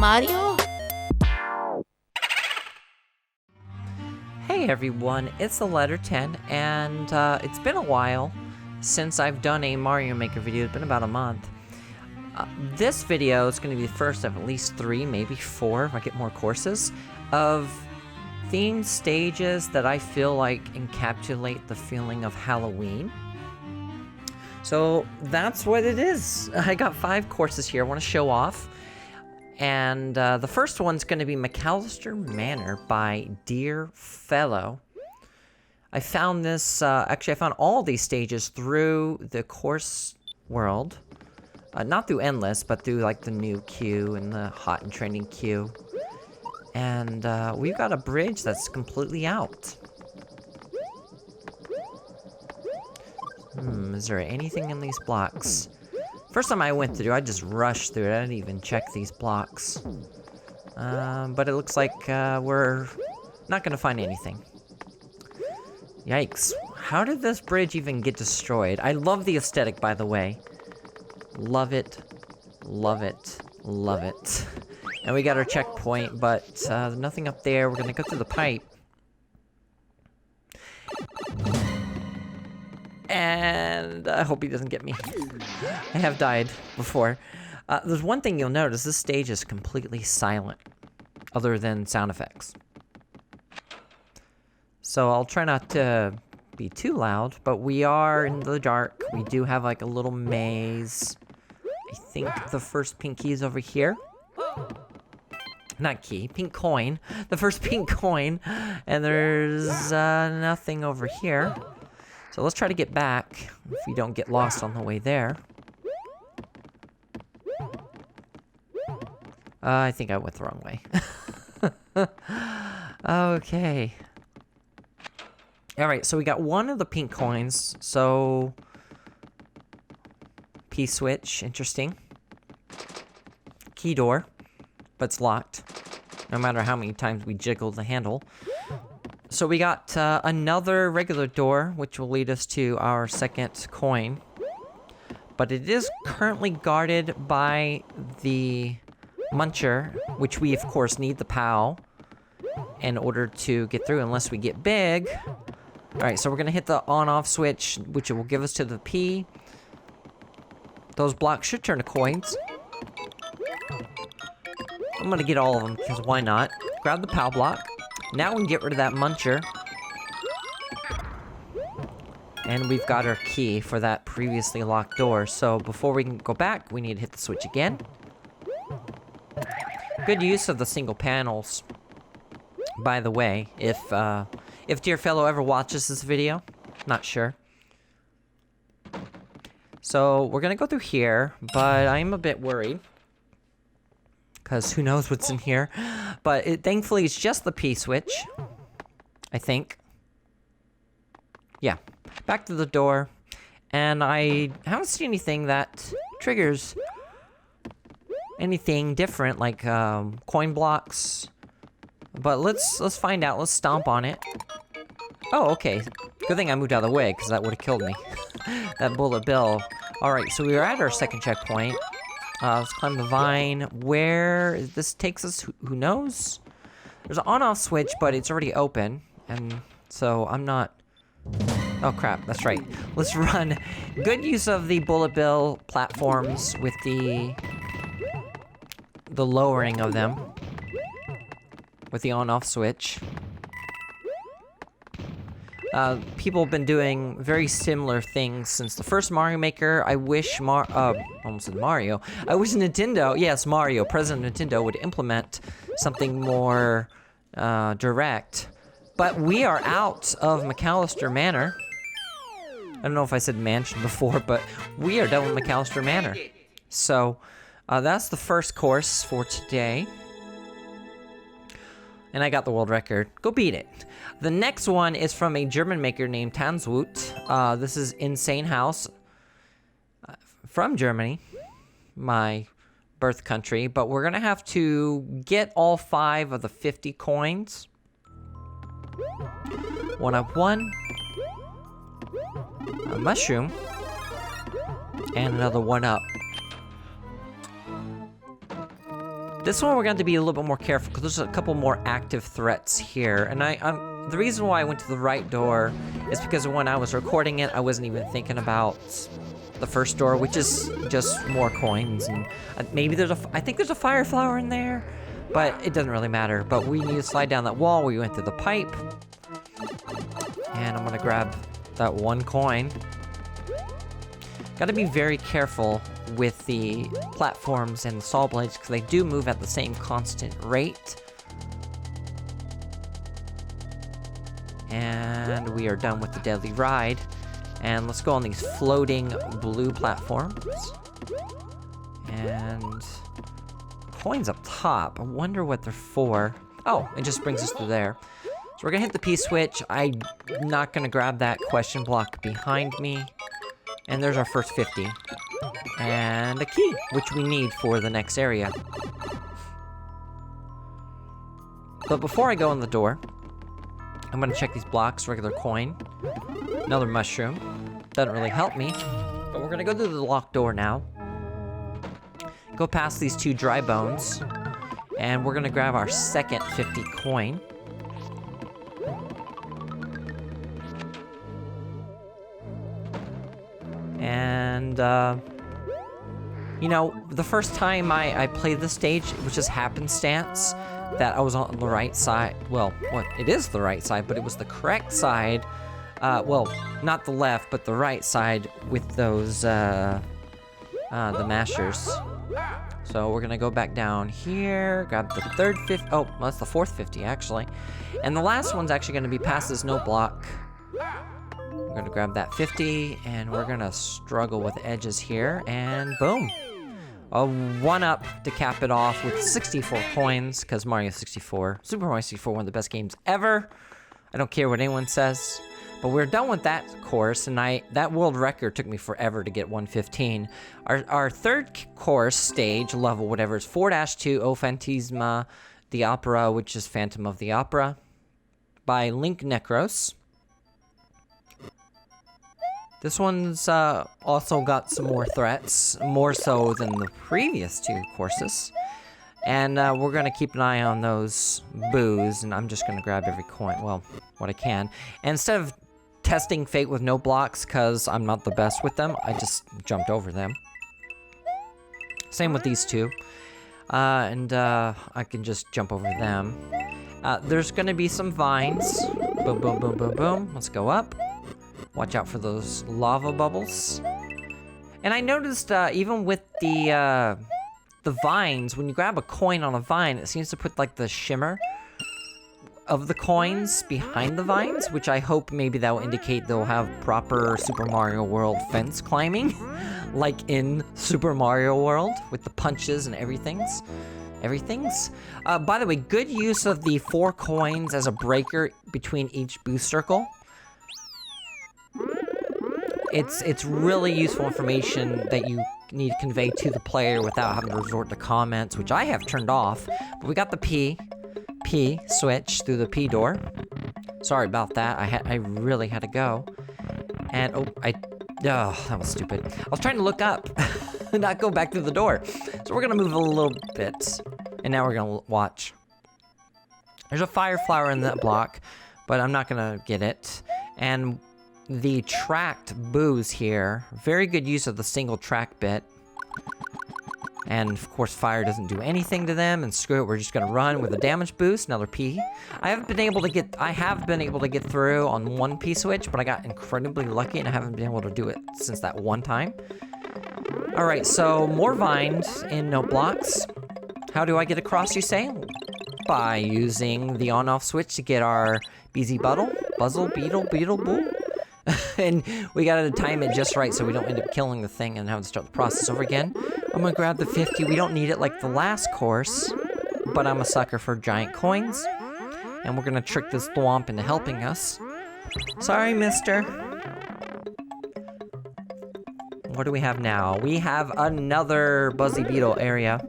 Mario? Hey everyone, it's TheLetterTen, and it's been a while since I've done a Mario Maker video. It's been about a month. This video is going to be the first of at least 3, maybe 4, if I get more courses, of themed stages that I feel like encapsulate the feeling of Halloween. So that's what it is. I got 5 courses here I want to show off. And the first one's going to be McCallister Manor by Dear Fellow. I found this, actually I found all these stages through the course world. Not through Endless, but through like the new queue and the hot and trending queue. And we've got a bridge that's completely out. Is there anything in these blocks? First time I went through, I just rushed through it. I didn't even check these blocks. But it looks like we're not gonna find anything. Yikes. How did this bridge even get destroyed? I love the aesthetic, by the way. Love it. Love it. Love it. And we got our checkpoint, but nothing up there. We're gonna go through the pipe. And I hope he doesn't get me. I have died before. There's one thing you'll notice. This stage is completely silent, other than sound effects. So I'll try not to be too loud, but we are in the dark. We do have like a little maze. I think the first pink key is over here. Not key, pink coin. The first pink coin. And there's nothing over here. So let's try to get back, if we don't get lost on the way there. I think I went the wrong way. Okay. Alright, so we got one of the pink coins, so... P-switch, interesting. Key door, but it's locked. No matter how many times we jiggle the handle. So we got another regular door, which will lead us to our second coin. But it is currently guarded by the Muncher, which we, of course, need the POW in order to get through, unless we get big. Alright, so we're going to hit the on-off switch, which will give us to the P. Those blocks should turn to coins. I'm going to get all of them, because why not? Grab the POW block. Now we can get rid of that Muncher. And we've got our key for that previously locked door. So before we can go back, we need to hit the switch again. Good use of the single panels. By the way, if Dear Fellow ever watches this video, not sure. So we're gonna go through here, but I'm a bit worried. Because who knows what's in here. But thankfully, it's just the P-switch. I think. Yeah. Back to the door. And I haven't seen anything that triggers anything different, like coin blocks. But let's find out. Let's stomp on it. Oh, okay. Good thing I moved out of the way, because that would have killed me. That bullet bill. Alright, so we are at our second checkpoint. Let's climb the vine. Where this takes us, who knows? There's an on-off switch, but it's already open. And so I'm not... Oh crap, that's right. Let's run. Good use of the bullet bill platforms with the lowering of them. With the on-off switch. People have been doing very similar things since the first Mario Maker. I wish almost said Mario. I wish Nintendo, yes, Mario, President Nintendo would implement something more, direct. But we are out of McCallister Manor. I don't know if I said mansion before, but we are done with McCallister Manor. So, that's the first course for today. And I got the world record. Go beat it. The next one is from a German maker named Tanzwut. This is Insane House from Germany, my birth country. But we're gonna have to get all 5 of the 50 coins. 1 up 1. A mushroom. And another 1 up. This one we're going to be a little bit more careful because there's a couple more active threats here. And the reason why I went to the right door is because when I was recording it, I wasn't even thinking about the first door, which is just more coins. And maybe I think there's a fire flower in there, but it doesn't really matter. But we need to slide down that wall. We went through the pipe. And I'm going to grab that one coin. Got to be very careful with the platforms and the saw blades because they do move at the same constant rate. And we are done with the deadly ride. And let's go on these floating blue platforms. And coins up top. I wonder what they're for. Oh, it just brings us to there. So we're gonna hit the P switch. I'm not gonna grab that question block behind me. And there's our first 50. And a key, which we need for the next area. But before I go in the door, I'm gonna check these blocks. Regular coin. Another mushroom. Doesn't really help me. But we're gonna go through the locked door now. Go past these two dry bones. And we're gonna grab our second 50 coin. And, you know, the first time I played this stage, it was just happenstance that I was on the right side. Well, it is the right side, but it was the correct side. Well, not the left, but the right side with those, the mashers. So we're gonna go back down here, grab the third 50. Oh, well, that's the fourth 50, actually. And the last one's actually gonna be past this note block. We're gonna grab that 50, and we're gonna struggle with edges here, and boom. A 1-up to cap it off with 64 coins, because Mario 64, Super Mario 64, one of the best games ever. I don't care what anyone says. But we're done with that course, and that world record took me forever to get 115. Our third course, stage, level, whatever, is 4-2, O Fantasma the Opera, which is Phantom of the Opera, by Link Necros. This one's also got some more threats, more so than the previous two courses. And we're going to keep an eye on those boos, and I'm just going to grab every coin, well, what I can. And instead of testing fate with no blocks, because I'm not the best with them, I just jumped over them. Same with these two. And I can just jump over them. There's going to be some vines. Boom, boom, boom, boom, boom. Let's go up. Watch out for those lava bubbles. And I noticed even with the vines, when you grab a coin on a vine, it seems to put like the shimmer of the coins behind the vines, which I hope maybe that will indicate they'll have proper Super Mario World fence climbing, like in Super Mario World, with the punches and everything's. By the way, good use of the 4 coins as a breaker between each boost circle. It's really useful information that you need to convey to the player without having to resort to comments, which I have turned off. But we got the P switch through the P door. Sorry about that. I really had to go. And oh, that was stupid. I was trying to look up, not go back through the door. So we're gonna move a little bit, and now we're gonna watch. There's a fire flower in that block, but I'm not gonna get it. And the tracked boos here, very good use of the single track bit. And of course fire doesn't do anything to them, and screw it, we're just gonna run with a damage boost, another P. I have been able to get through on one P switch, but I got incredibly lucky and I haven't been able to do it since that one time. Alright, so more vines in no blocks. How do I get across, you say? By using the on-off switch to get our BZ Buzzle, Beetle, Boo. And we gotta time it just right so we don't end up killing the thing and have to start the process over again. I'm gonna grab the 50. We don't need it like the last course, but I'm a sucker for giant coins. And we're gonna trick this thwomp into helping us. Sorry, mister. What do we have now? We have another Buzzy Beetle area.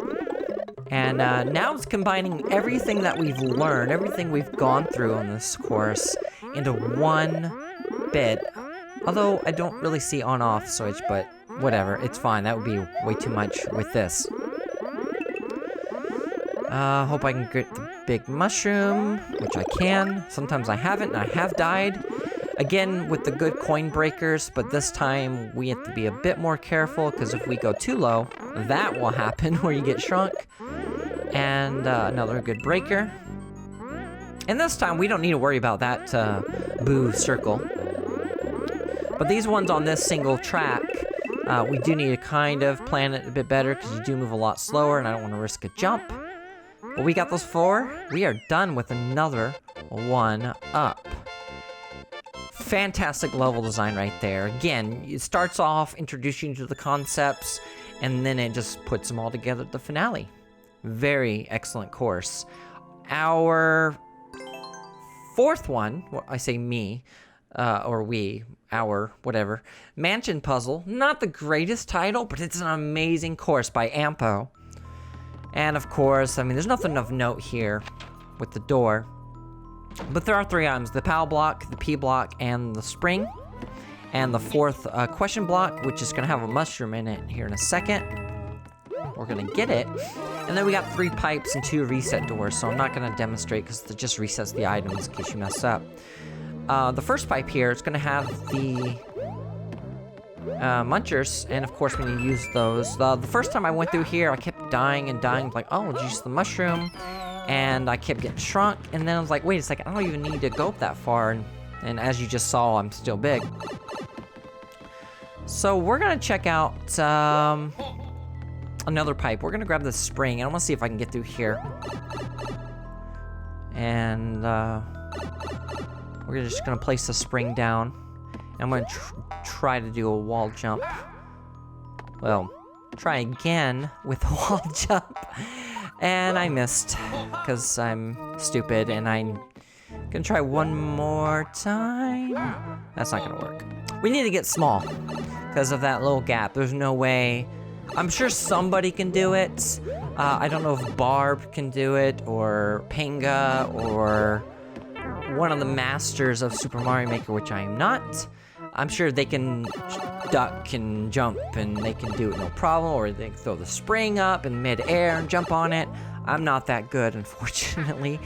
And now it's combining everything that we've learned, everything we've gone through on this course into one bit. Although I don't really see on-off switch, but whatever, it's fine. That would be way too much with this. Hope I can get the big mushroom, which I can. Sometimes I haven't, and I have died. Again, with the good coin breakers, but this time we have to be a bit more careful, because if we go too low, that will happen, where you get shrunk. And another good breaker. And this time, we don't need to worry about that boo circle. But these ones on this single track, we do need to kind of plan it a bit better, because you do move a lot slower, and I don't want to risk a jump. But we got those 4. We are done with another one up. Fantastic level design right there. Again, it starts off introducing you to the concepts, and then it just puts them all together at the finale. Very excellent course. Our 4th one, well, I say me, or we, our, whatever, Mansion Puzzle. Not the greatest title, but it's an amazing course by Ampo. And of course, I mean, there's nothing of note here with the door. But there are 3 items: the POW block, the P block, and the spring. And the 4th question block, which is going to have a mushroom in it here in a second. We're going to get it. And then we got 3 pipes and 2 reset doors, so I'm not going to demonstrate because it just resets the items in case you mess up. The first pipe here is going to have the munchers, and of course when you use those, the first time I went through here, I kept dying and dying, like, oh, did you use the mushroom? And I kept getting shrunk, and then I was like, wait a second, I don't even need to go up that far, and as you just saw, I'm still big. So we're gonna check out another pipe. We're gonna grab the spring, and I wanna see if I can get through here. And we're just gonna place the spring down. I'm gonna try to do a wall jump. Well, try again with a wall jump. And I missed, because I'm stupid, and I'm gonna try one more time. That's not gonna work. We need to get small, because of that little gap. There's no way. I'm sure somebody can do it. I don't know if Barb can do it, or Panga, or one of the masters of Super Mario Maker, which I am not. I'm sure they can duck and jump, and they can do it no problem, or they can throw the spring up in mid-air and jump on it. I'm not that good, unfortunately,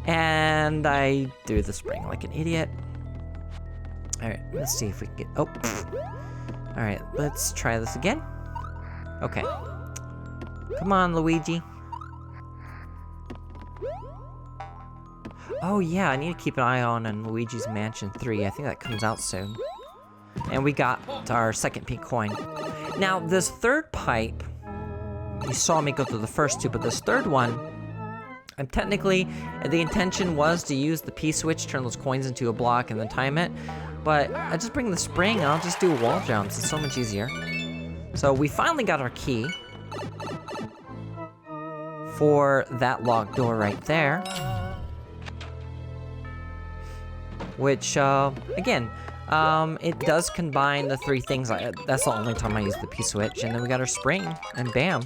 and I threw the spring like an idiot. Alright, let's see if we can get... Oh! Alright, let's try this again. Okay. Come on, Luigi. Oh yeah, I need to keep an eye on Luigi's Mansion 3. I think that comes out soon. And we got our 2nd pink coin. Now, this 3rd pipe, you saw me go through the first 2, but this 3rd one, I'm technically, the intention was to use the P-switch, turn those coins into a block, and then time it. But I just bring the spring, and I'll just do wall jumps. It's so much easier. So we finally got our key for that locked door right there. Which, again, it does combine the 3 things. That's the only time I use the P-switch. And then we got our spring, and bam.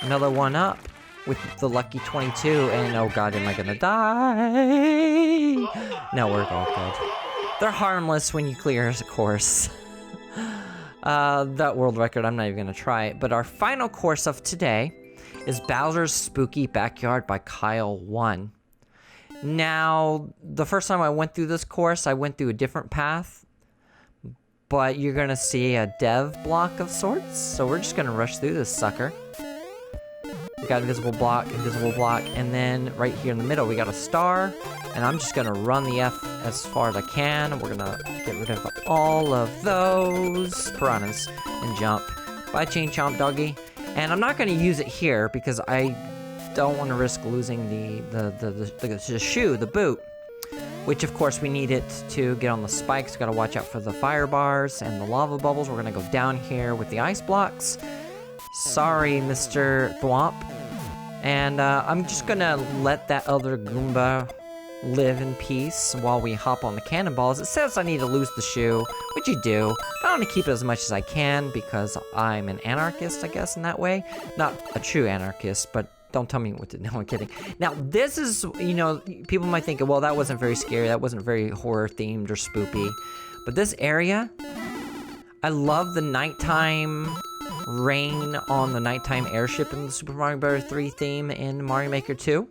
Another one up with the lucky 22. And oh god, am I gonna die? No, we're all good. They're harmless when you clear a course. That world record, I'm not even gonna try it. But our final course of today is Bowser's Spooky Backyard by Kyle 1. Now, the first time I went through this course, I went through a different path, but you're gonna see a dev block of sorts, so we're just gonna rush through this sucker. We got invisible block, and then right here in the middle we got a star, and I'm just gonna run the F as far as I can. We're gonna get rid of all of those piranhas and jump. Bye, Chain Chomp Doggy. And I'm not gonna use it here because I don't want to risk losing the shoe, the boot, which of course we need it to get on the spikes. Got to watch out for the fire bars and the lava bubbles. We're gonna go down here with the ice blocks. Sorry, Mr. Thwomp. And I'm just gonna let that other Goomba live in peace while we hop on the cannonballs. It says I need to lose the shoe, which you do. I want to keep it as much as I can because I'm an anarchist, I guess, in that way. Not a true anarchist, but don't tell me what to do. No, I'm kidding. Now, this is, you know, people might think, well, that wasn't very scary. That wasn't very horror-themed or spoopy. But this area, I love the nighttime rain on the nighttime airship in the Super Mario Bros. 3 theme in Mario Maker 2.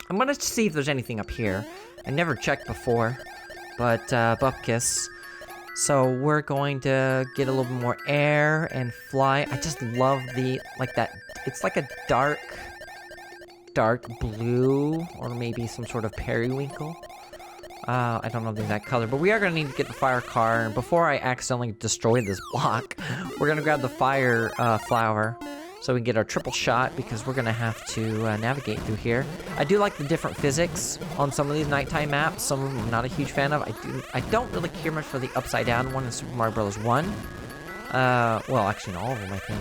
I'm gonna see if there's anything up here. I never checked before, but Bupkis. So we're going to get a little bit more air and fly. I just love that. It's like a dark blue, or maybe some sort of periwinkle. I don't know the exact color, but we are going to need to get the fire car. And before I accidentally destroy this block, we're going to grab the fire flower so we can get our triple shot, because we're going to have to navigate through here. I do like the different physics on some of these nighttime maps. Some of them I'm not a huge fan of. I don't really care much for the upside down one in Super Mario Bros. 1. Well, actually, all of them, I think.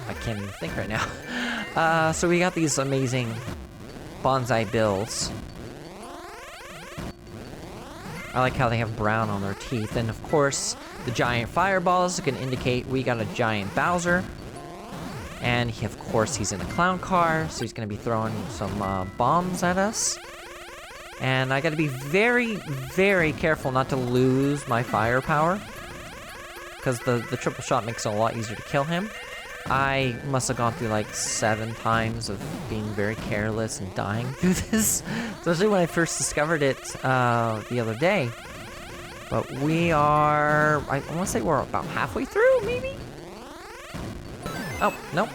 I can't even think right now. So we got these amazing bonsai bills. I like how they have brown on their teeth. And of course, the giant fireballs can indicate we got a giant Bowser. And of course, he's in a clown car, so he's going to be throwing some bombs at us. And I got to be very, very careful not to lose my firepower, because the triple shot makes it a lot easier to kill him. I must have gone through like 7 times of being very careless and dying through this, especially when I first discovered it the other day. But we are, I want to say we're about halfway through, maybe? Oh, nope.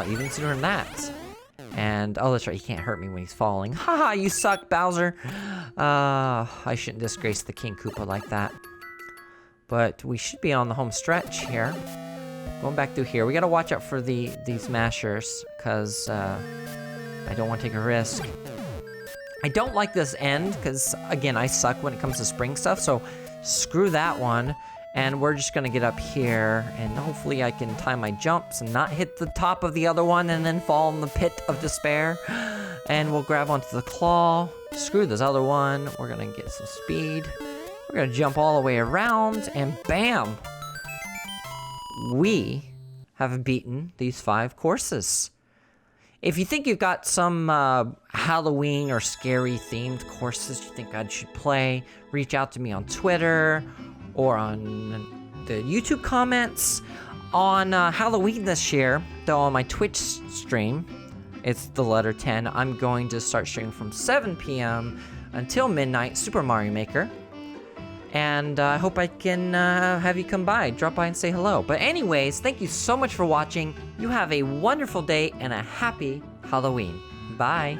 Even sooner than that. And, oh, that's right, he can't hurt me when he's falling. Haha, you suck, Bowser! I shouldn't disgrace the King Koopa like that. But we should be on the home stretch here. Going back through here. We gotta watch out for these mashers, because I don't want to take a risk. I don't like this end, because, again, I suck when it comes to spring stuff, so screw that one. And we're just gonna get up here, and hopefully I can time my jumps and not hit the top of the other one and then fall in the pit of despair. And we'll grab onto the claw. Screw this other one. We're gonna get some speed. We're gonna jump all the way around, and bam! We have beaten these 5 courses. If you think you've got some Halloween or scary themed courses you think I should play, reach out to me on Twitter or on the YouTube comments. On Halloween this year, though, on my Twitch stream, it's TheLetterTen. I'm going to start streaming from 7 p.m. until midnight, Super Mario Maker. And I hope I can have you come by, drop by and say hello. But anyways, thank you so much for watching. You have a wonderful day and a happy Halloween. Bye.